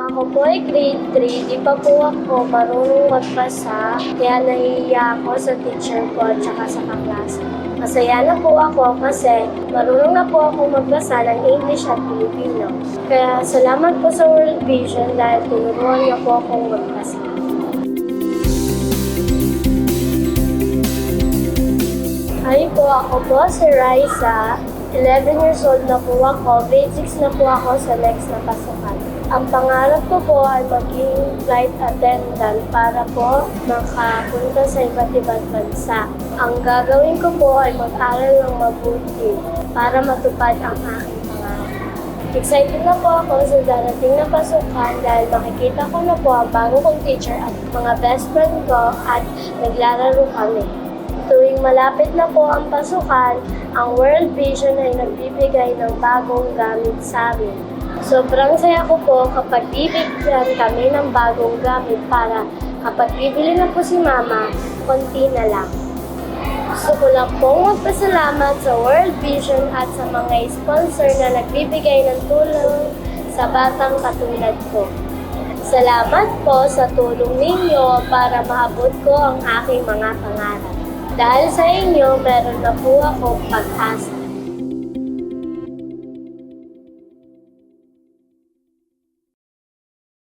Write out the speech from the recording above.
Ako po ay grade 3, di pa po ako marunong magbasa, kaya nahihiya ako sa teacher ko at saka sa kaklase. Masaya na po ako kasi marunong na po ako magbasa ng English at Filipino. Kaya salamat po sa World Vision dahil tinuruan niyo po akong magbasa. Hi po, ako po si Raisa. 11 years old na po ako. Grade 6 na po ako sa next na pasukan. Ang pangarap ko po ay maging flight attendant para po makapunta sa iba't ibang bansa. Ang gagawin ko po ay mag-aral ng mabuti para matupad ang aking pangarap. Excited na po ako sa darating na pasukan dahil makikita ko na po ang bago kong teacher at mga best friend ko at naglalaro kami. Tuwing malapit na po ang pasukan, ang World Vision ay nagbibigay ng bagong gamit sa amin. Sobrang saya ko po kapag bibigyan kami ng bagong gamit para kapag bibili na po si Mama, konti na lang. Gusto ko lang pong magpasalamat sa World Vision at sa mga sponsor na nagbibigay ng tulong sa batang katulad ko. Salamat po sa tulong ninyo para maabot ko ang aking mga pangarap. Dahil sa inyo, meron na po akong pag-asa.